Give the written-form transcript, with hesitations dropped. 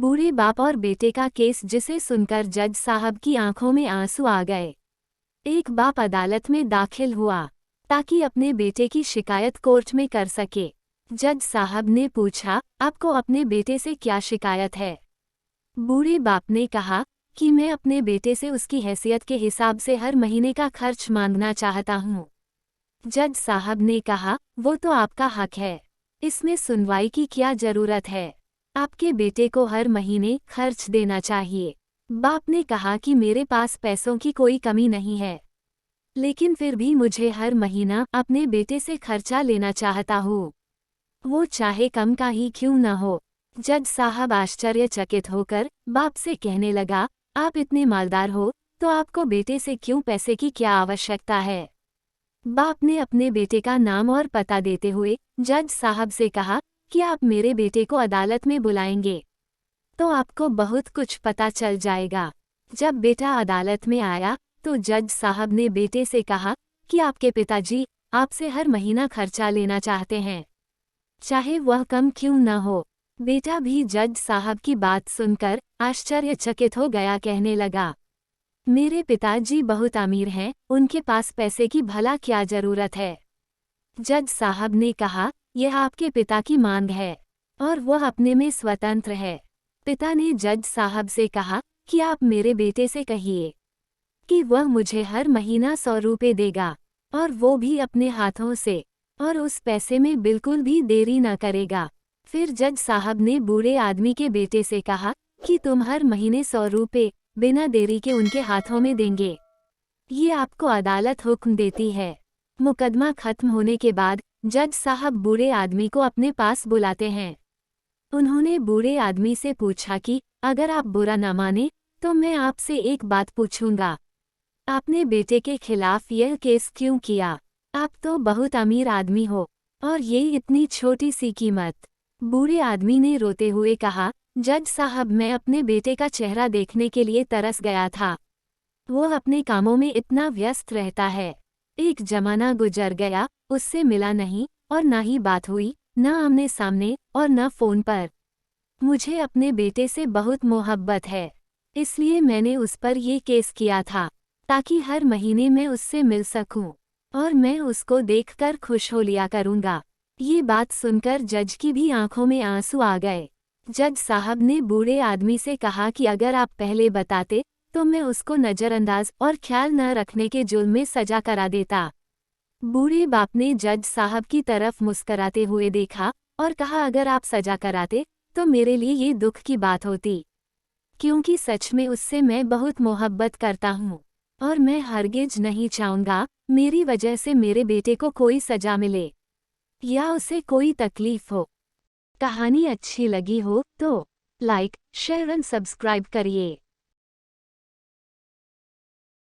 बूढ़े बाप और बेटे का केस जिसे सुनकर जज साहब की आंखों में आंसू आ गए। एक बाप अदालत में दाखिल हुआ ताकि अपने बेटे की शिकायत कोर्ट में कर सके। जज साहब ने पूछा, आपको अपने बेटे से क्या शिकायत है? बूढ़े बाप ने कहा कि मैं अपने बेटे से उसकी हैसियत के हिसाब से हर महीने का खर्च मांगना चाहता हूँ। जज साहब ने कहा, वो तो आपका हक है, इसमें सुनवाई की क्या जरूरत है? आपके बेटे को हर महीने खर्च देना चाहिए। बाप ने कहा कि मेरे पास पैसों की कोई कमी नहीं है, लेकिन फिर भी मुझे हर महीना अपने बेटे से खर्चा लेना चाहता हूँ, वो चाहे कम का ही क्यों न हो। जज साहब आश्चर्यचकित होकर बाप से कहने लगा, आप इतने मालदार हो तो आपको बेटे से क्यों पैसे की क्या आवश्यकता है? बाप ने अपने बेटे का नाम और पता देते हुए जज साहब से कहा कि आप मेरे बेटे को अदालत में बुलाएंगे तो आपको बहुत कुछ पता चल जाएगा। जब बेटा अदालत में आया तो जज साहब ने बेटे से कहा कि आपके पिताजी आपसे हर महीना खर्चा लेना चाहते हैं, चाहे वह कम क्यों न हो। बेटा भी जज साहब की बात सुनकर आश्चर्यचकित हो गया, कहने लगा, मेरे पिताजी बहुत अमीर हैं, उनके पास पैसे की भला क्या जरूरत है? जज साहब ने कहा, यह आपके पिता की मांग है और वह अपने में स्वतंत्र है। पिता ने जज साहब से कहा कि आप मेरे बेटे से कहिए कि वह मुझे हर महीना 100 रुपये देगा और वो भी अपने हाथों से, और उस पैसे में बिल्कुल भी देरी न करेगा। फिर जज साहब ने बूढ़े आदमी के बेटे से कहा कि तुम हर महीने 100 रुपये बिना देरी के उनके हाथों में देंगे। ये आपको अदालत हुक्म देती है। मुकदमा खत्म होने के बाद जज साहब बूढ़े आदमी को अपने पास बुलाते हैं। उन्होंने बूढ़े आदमी से पूछा कि अगर आप बुरा न माने तो मैं आपसे एक बात पूछूंगा, आपने बेटे के खिलाफ यह केस क्यों किया? आप तो बहुत अमीर आदमी हो और ये इतनी छोटी सी कीमत। बूढ़े आदमी ने रोते हुए कहा, जज साहब मैं अपने बेटे का चेहरा देखने के लिए तरस गया था, वो अपने कामों में इतना व्यस्त रहता है। एक जमाना गुजर गया, उससे मिला नहीं और ना ही बात हुई, न आमने सामने और न फोन पर। मुझे अपने बेटे से बहुत मोहब्बत है, इसलिए मैंने उस पर ये केस किया था ताकि हर महीने मैं उससे मिल सकूं और मैं उसको देखकर खुश हो लिया करूंगा। ये बात सुनकर जज की भी आंखों में आंसू आ गए। जज साहब ने बूढ़े आदमी से कहा कि अगर आप पहले बताते तो मैं उसको नज़रअंदाज और ख्याल न रखने के जुर्म में सजा करा देता। बूढ़े बाप ने जज साहब की तरफ मुस्कराते हुए देखा और कहा, अगर आप सजा कराते तो मेरे लिए ये दुख की बात होती, क्योंकि सच में उससे मैं बहुत मोहब्बत करता हूँ और मैं हरगिज नहीं चाहूँगा मेरी वजह से मेरे बेटे को कोई सजा मिले या उसे कोई तकलीफ हो। कहानी अच्छी लगी हो तो लाइक, शेयर एंड सब्सक्राइब करिए।